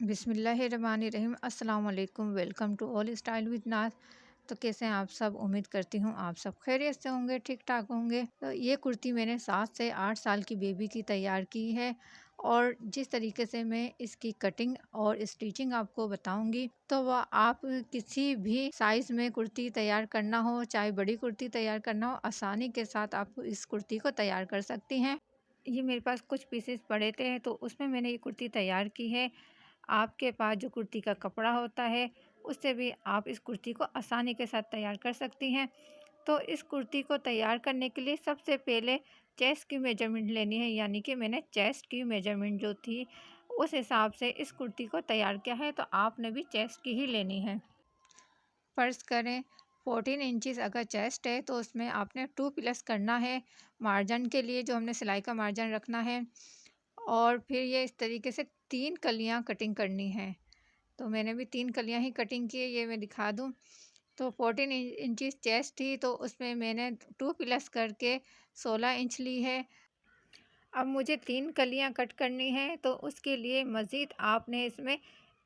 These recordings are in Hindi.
बिस्मिल्लाहिर्रहमानिर्रहीम। अस्सलाम वालेकुम। Welcome to all style with Naz. तो कैसे हैं आप सब? उम्मीद करती हूँ आप सब खैरियत से होंगे, ठीक ठाक होंगे। तो ये कुर्ती मैंने 7 से 8 साल की बेबी की तैयार की है और जिस तरीके से मैं इसकी कटिंग और स्टिचिंग आपको बताऊंगी तो वह आप किसी भी साइज़ में कुर्ती तैयार करना हो, चाहे बड़ी कुर्ती तैयार करना हो, आसानी के साथ आप इस कुर्ती को तैयार कर सकती हैं। ये मेरे पास कुछ पीसेस पड़े थे तो उसमें मैंने ये कुर्ती तैयार की है। आपके पास जो कुर्ती का कपड़ा होता है उससे भी आप इस कुर्ती को आसानी के साथ तैयार कर सकती हैं। तो इस कुर्ती को तैयार करने के लिए सबसे पहले चेस्ट की मेजरमेंट लेनी है, यानी कि मैंने चेस्ट की मेजरमेंट जो थी उस हिसाब से इस कुर्ती को तैयार किया है। तो आपने भी चेस्ट की ही लेनी है। फ़र्ज़ करें 14 इंचज़ अगर चेस्ट है तो उसमें आपने 2 प्लस करना है मार्जिन के लिए, जो हमने सिलाई का मार्जिन रखना है। और फिर ये इस तरीके से 3 कलियां कटिंग करनी है। तो मैंने भी 3 कलियां ही कटिंग की है, ये मैं दिखा दूं। तो 14 इंचज़ चेस्ट थी तो उसमें मैंने 2 प्लस करके 16 इंच ली है। अब मुझे 3 कलियां कट करनी है तो उसके लिए मज़ीद आपने इसमें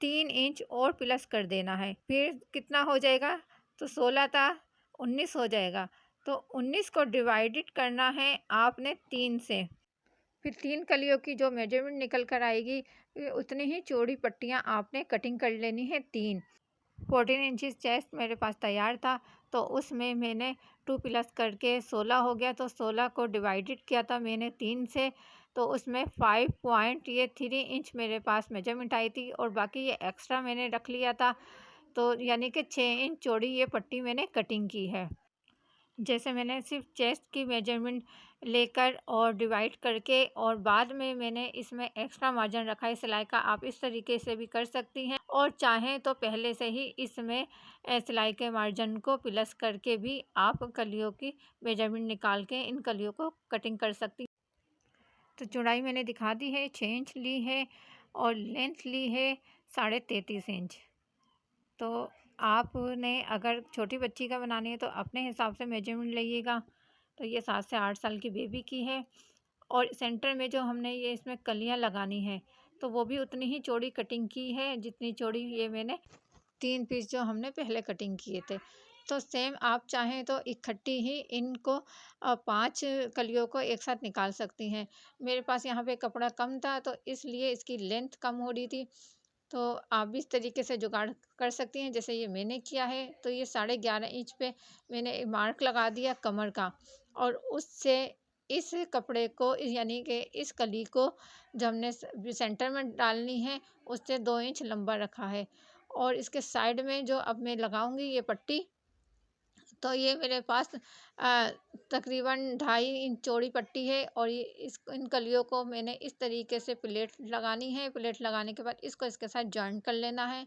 3 इंच और प्लस कर देना है। फिर कितना हो जाएगा? तो 16 था, 19 हो जाएगा। तो 19 को डिवाइडेड करना है आपने 3 से। फिर 3 कलियों की जो मेजरमेंट निकल कर आएगी उतनी ही चौड़ी पट्टियाँ आपने कटिंग कर लेनी है 3। 14 इंचज़ चेस्ट मेरे पास तैयार था तो उसमें मैंने 2 प्लस करके 16 हो गया। तो 16 को डिवाइडेड किया था मैंने 3 से, तो उसमें 5 पॉइंट ये 3 इंच मेरे पास मेजरमेंट आई थी और बाकी ये एक्स्ट्रा मैंने रख लिया था। तो यानी कि 6 इंच चौड़ी ये पट्टी मैंने कटिंग की है। जैसे मैंने सिर्फ चेस्ट की मेजरमेंट लेकर और डिवाइड करके और बाद में मैंने इसमें एक्स्ट्रा मार्जिन रखा है सिलाई का, आप इस तरीके से भी कर सकती हैं। और चाहें तो पहले से ही इसमें सिलाई के मार्जिन को प्लस करके भी आप कलियों की मेजरमेंट निकाल के इन कलियों को कटिंग कर सकती हैं। तो चौड़ाई मैंने दिखा दी है, 6 इंच ली है और लेंथ ली है 33.5 इंच। तो आपने अगर छोटी बच्ची का बनानी है तो अपने हिसाब से मेजरमेंट लीजिएगा। तो ये 7 से 8 साल की बेबी की है और सेंटर में जो हमने ये इसमें कलियां लगानी है तो वो भी उतनी ही चौड़ी कटिंग की है जितनी चौड़ी ये मैंने 3 पीस जो हमने पहले कटिंग किए थे। तो सेम आप चाहें तो इकट्ठी ही इनको 5 कलियों को एक साथ निकाल सकती हैं। मेरे पास यहाँ पे कपड़ा कम था तो इसलिए इसकी लेंथ कम हो रही थी। तो आप भी इस तरीके से जुगाड़ कर सकती हैं जैसे ये मैंने किया है। तो ये 11.5 इंच पे मैंने मार्क लगा दिया कमर का और उससे इस कपड़े को यानी कि इस कली को जो हमने सेंटर में डालनी है उससे 2 इंच लंबा रखा है। और इसके साइड में जो अब मैं लगाऊंगी ये पट्टी, तो ये मेरे पास तकरीबन 2.5 इंच चौड़ी पट्टी है और ये इन कलियों को मैंने इस तरीके से प्लेट लगानी है। प्लेट लगाने के बाद इसको इसके साथ जॉइंट कर लेना है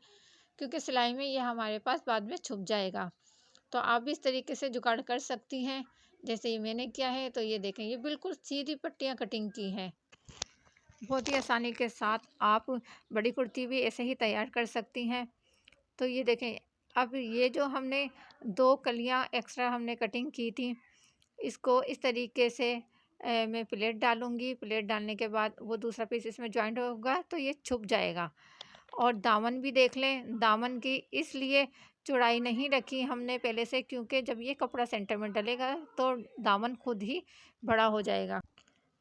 क्योंकि सिलाई में ये हमारे पास बाद में छुप जाएगा। तो आप भी इस तरीके से जुगाड़ कर सकती हैं जैसे ये मैंने किया है। तो ये देखें, ये बिल्कुल सीधी पट्टियाँ कटिंग की हैं। बहुत ही आसानी के साथ आप बड़ी कुर्ती भी ऐसे ही तैयार कर सकती हैं। तो ये देखें, अब ये जो हमने 2 कलियां एक्स्ट्रा हमने कटिंग की थी इसको इस तरीके से मैं प्लेट डालूंगी। प्लेट डालने के बाद वो दूसरा पीस इसमें जॉइंट होगा तो ये छुप जाएगा। और दामन भी देख लें, दामन की इसलिए चौड़ाई नहीं रखी हमने पहले से क्योंकि जब ये कपड़ा सेंटर में डलेगा तो दामन खुद ही बड़ा हो जाएगा।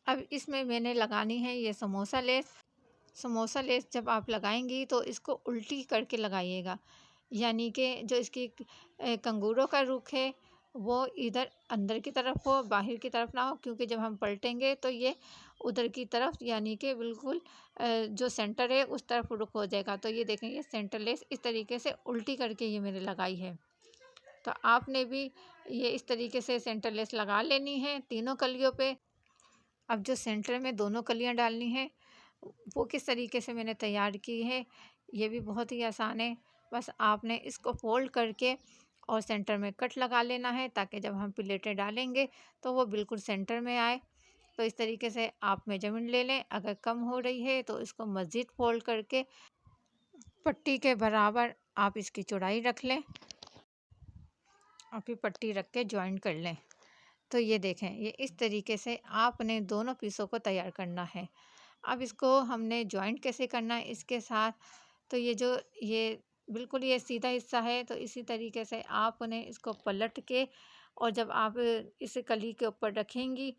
अब इसमें मैंने लगानी है ये समोसा लेस। समोसा लेस जब आप लगाएंगी तो इसको उल्टी करके लगाइएगा, यानी कि जो इसकी कंगूरों का रुख है वो इधर अंदर की तरफ हो, बाहर की तरफ ना हो, क्योंकि जब हम पलटेंगे तो ये उधर की तरफ यानी कि बिल्कुल जो सेंटर है उस तरफ रुख हो जाएगा। तो ये देखें, ये सेंटर लेस इस तरीके से उल्टी करके ये मैंने लगाई है। तो आपने भी ये इस तरीके से सेंटर लेस लगा लेनी है तीनों कलियों पे। अब जो सेंटर में दोनों कलियां डालनी है वो किस तरीके से मैंने तैयार की है ये भी बहुत ही आसान है। बस आपने इसको फोल्ड करके और सेंटर में कट लगा लेना है ताकि जब हम प्लेटें डालेंगे तो वो बिल्कुल सेंटर में आए। तो इस तरीके से आप मेजरमेंट ले लें। अगर कम हो रही है तो इसको मज़ीद फोल्ड करके पट्टी के बराबर आप इसकी चौड़ाई रख लें और फिर पट्टी रख के ज्वाइन कर लें। तो ये देखें, ये इस तरीके से आपने दोनों पीसों को तैयार करना है। अब इसको हमने जॉइंट कैसे करना है इसके साथ, तो ये बिल्कुल ये सीधा हिस्सा है, तो इसी तरीके से आपने इसको पलट के और जब आप इसे कली के ऊपर रखेंगी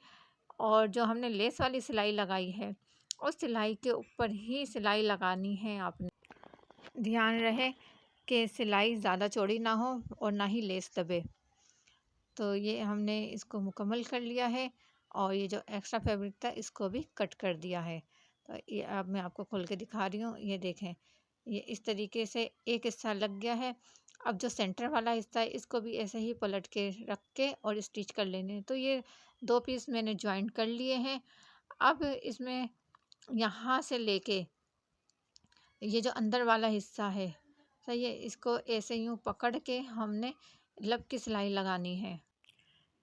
और जो हमने लेस वाली सिलाई लगाई है, उस सिलाई के ऊपर ही सिलाई लगानी है आपने। ध्यान रहे कि सिलाई ज़्यादा चौड़ी ना हो और ना ही लेस दबे। तो ये हमने इसको मुकम्मल कर लिया है और ये जो एक्स्ट्रा फैब्रिक था इसको भी कट कर दिया है। तो ये अब मैं आपको खोल के दिखा रही हूँ, ये देखें, ये इस तरीके से एक हिस्सा लग गया है। अब जो सेंटर वाला हिस्सा है इसको भी ऐसे ही पलट के रख के और स्टिच कर लेने हैं। तो ये 2 पीस मैंने जॉइंट कर लिए हैं। अब इसमें यहाँ से लेके ये जो अंदर वाला हिस्सा है, सही है, इसको ऐसे यूँ पकड़ के हमने लब की सिलाई लगानी है।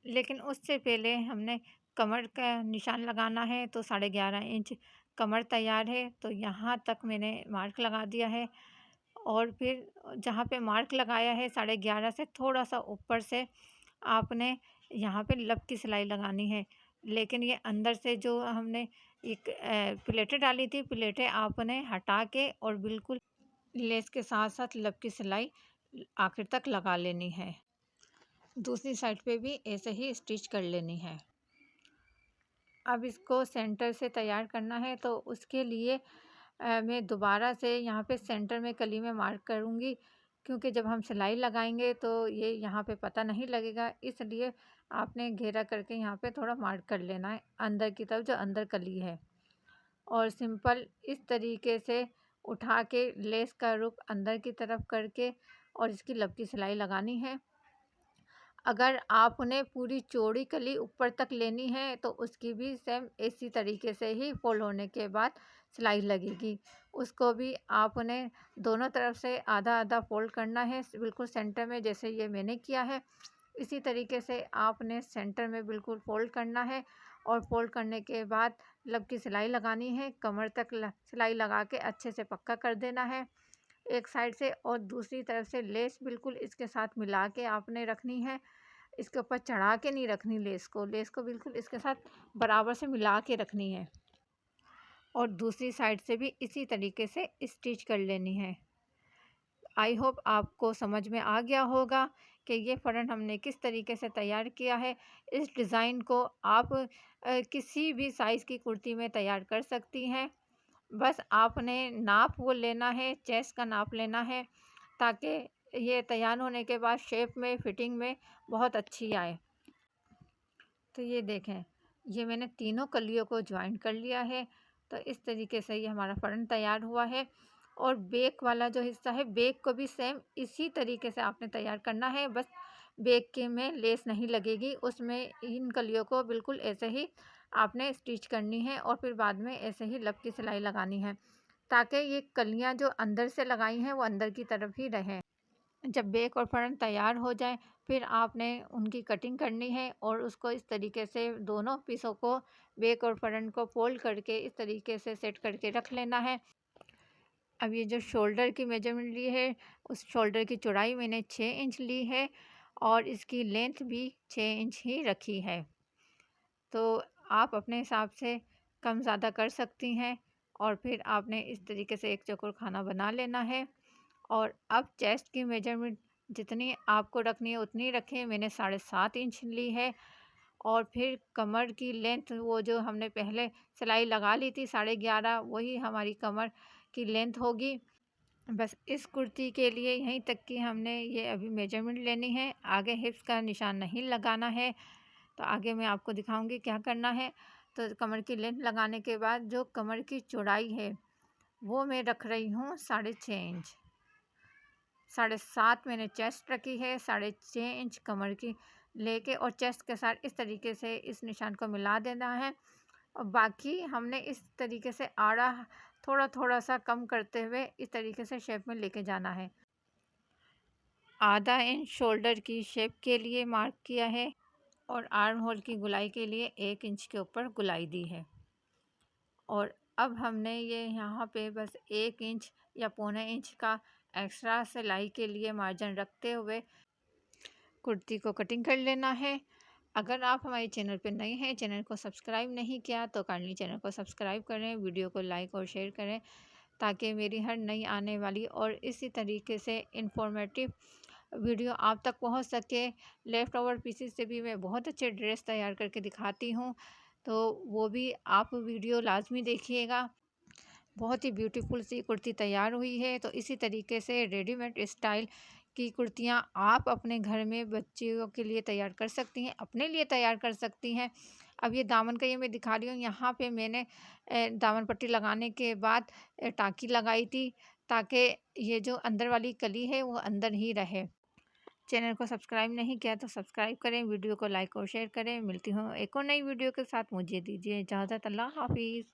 लेकिन उससे पहले हमने कमर का निशान लगाना है, तो 11.5 इंच कमर तैयार है, तो यहाँ तक मैंने मार्क लगा दिया है। और फिर जहाँ पे मार्क लगाया है 11.5 से थोड़ा सा ऊपर से आपने यहाँ पे लब की सिलाई लगानी है। लेकिन ये अंदर से जो हमने एक प्लेटें डाली थी, प्लेटें आपने हटा के और बिल्कुल लेस के साथ साथ लब की सिलाई आखिर तक लगा लेनी है। दूसरी साइड पे भी ऐसे ही स्टिच कर लेनी है। अब इसको सेंटर से तैयार करना है, तो उसके लिए मैं दोबारा से यहाँ पे सेंटर में कली में मार्क करूँगी, क्योंकि जब हम सिलाई लगाएंगे तो ये यहाँ पे पता नहीं लगेगा, इसलिए आपने घेरा करके यहाँ पे थोड़ा मार्क कर लेना है अंदर की तरफ, जो अंदर कली है। और सिंपल इस तरीके से उठा के लेस का रुख अंदर की तरफ करके और इसकी लब की सिलाई लगानी है। अगर आपने पूरी चौड़ी कली ऊपर तक लेनी है तो उसकी भी सेम इसी तरीके से ही फोल्ड होने के बाद सिलाई लगेगी। उसको भी आपने दोनों तरफ से आधा आधा फोल्ड करना है, बिल्कुल सेंटर में, जैसे ये मैंने किया है। इसी तरीके से आपने सेंटर में बिल्कुल फोल्ड करना है और फोल्ड करने के बाद लब की सिलाई लगानी है। कमर तक सिलाई लगा के अच्छे से पक्का कर देना है एक साइड से, और दूसरी तरफ से लेस बिल्कुल इसके साथ मिला के आपने रखनी है। इसके ऊपर चढ़ा के नहीं रखनी लेस को बिल्कुल इसके साथ बराबर से मिला के रखनी है। और दूसरी साइड से भी इसी तरीके से स्टिच कर लेनी है। आई होप आपको समझ में आ गया होगा कि ये फ्रंट हमने किस तरीके से तैयार किया है। इस डिज़ाइन को आप किसी भी साइज़ की कुर्ती में तैयार कर सकती हैं। बस आपने नाप वो लेना है, चेस्ट का नाप लेना है, ताकि ये तैयार होने के बाद शेप में, फिटिंग में बहुत अच्छी आए। तो ये देखें, ये मैंने तीनों कलियों को ज्वाइन कर लिया है। तो इस तरीके से ये हमारा फ्रंट तैयार हुआ है। और बैक वाला जो हिस्सा है, बैक को भी सेम इसी तरीके से आपने तैयार करना है। बस बैक के में लेस नहीं लगेगी, उसमें इन कलियों को बिल्कुल ऐसे ही आपने स्टिच करनी है और फिर बाद में ऐसे ही लब की सिलाई लगानी है, ताकि ये कलियां जो अंदर से लगाई हैं वो अंदर की तरफ ही रहें। जब बैक और फ्रंट तैयार हो जाए, फिर आपने उनकी कटिंग करनी है और उसको इस तरीके से दोनों पीसों को, बैक और फ्रंट को फोल्ड करके इस तरीके से सेट करके रख लेना है। अब ये जो शोल्डर की मेजरमेंट ली है, उस शोल्डर की चौड़ाई मैंने 6 इंच ली है और इसकी लेंथ भी 6 इंच ही रखी है। तो आप अपने हिसाब से कम ज़्यादा कर सकती हैं। और फिर आपने इस तरीके से एक चौकोर खाना बना लेना है। और अब चेस्ट की मेजरमेंट जितनी आपको रखनी है उतनी रखें। मैंने 7.5 इंच ली है। और फिर कमर की लेंथ, वो जो हमने पहले सिलाई लगा ली थी 11.5, वही हमारी कमर की लेंथ होगी। बस इस कुर्ती के लिए यहीं तक की हमने ये अभी मेजरमेंट लेनी है, आगे हिप्स का निशान नहीं लगाना है। तो आगे मैं आपको दिखाऊंगी क्या करना है। तो कमर की लेंथ लगाने के बाद जो कमर की चौड़ाई है वो मैं रख रही हूँ 6.5 इंच। 7.5 मैंने चेस्ट रखी है, 6.5 इंच कमर की लेके और चेस्ट के साथ इस तरीके से इस निशान को मिला देना है। और बाकी हमने इस तरीके से आड़ा थोड़ा थोड़ा सा कम करते हुए इस तरीके से शेप में लेके जाना है। आधा इंच शोल्डर की शेप के लिए मार्क किया है और आर्म होल की गुलाई के लिए 1 इंच के ऊपर गुलाई दी है। और अब हमने ये यहाँ पे बस 1 इंच या पौने इंच का एक्स्ट्रा सिलाई के लिए मार्जिन रखते हुए कुर्ती को कटिंग कर लेना है। अगर आप हमारे चैनल पर नए हैं, चैनल को सब्सक्राइब नहीं किया, तो काइंडली चैनल को सब्सक्राइब करें, वीडियो को लाइक और शेयर करें, ताकि मेरी हर नई आने वाली और इसी तरीके से इंफॉर्मेटिव वीडियो आप तक पहुंच सके। लेफ़्ट ओवर पीसेस से भी मैं बहुत अच्छे ड्रेस तैयार करके दिखाती हूँ, तो वो भी आप वीडियो लाज़मी देखिएगा। बहुत ही ब्यूटीफुल सी कुर्ती तैयार हुई है। तो इसी तरीके से रेडीमेड स्टाइल की कुर्तियाँ आप अपने घर में बच्चियों के लिए तैयार कर सकती हैं, अपने लिए तैयार कर सकती हैं। अब ये दामन का ये मैं दिखा रही हूँ, यहाँ पे मैंने दामन पट्टी लगाने के बाद टाँकी लगाई थी, ताकि ये जो अंदर वाली कली है वो अंदर ही रहे। चैनल को सब्सक्राइब नहीं किया तो सब्सक्राइब करें, वीडियो को लाइक और शेयर करें। मिलती हूँ एक और नई वीडियो के साथ, मुझे दीजिए इजाज़त। अल्लाह हाफ़िज़।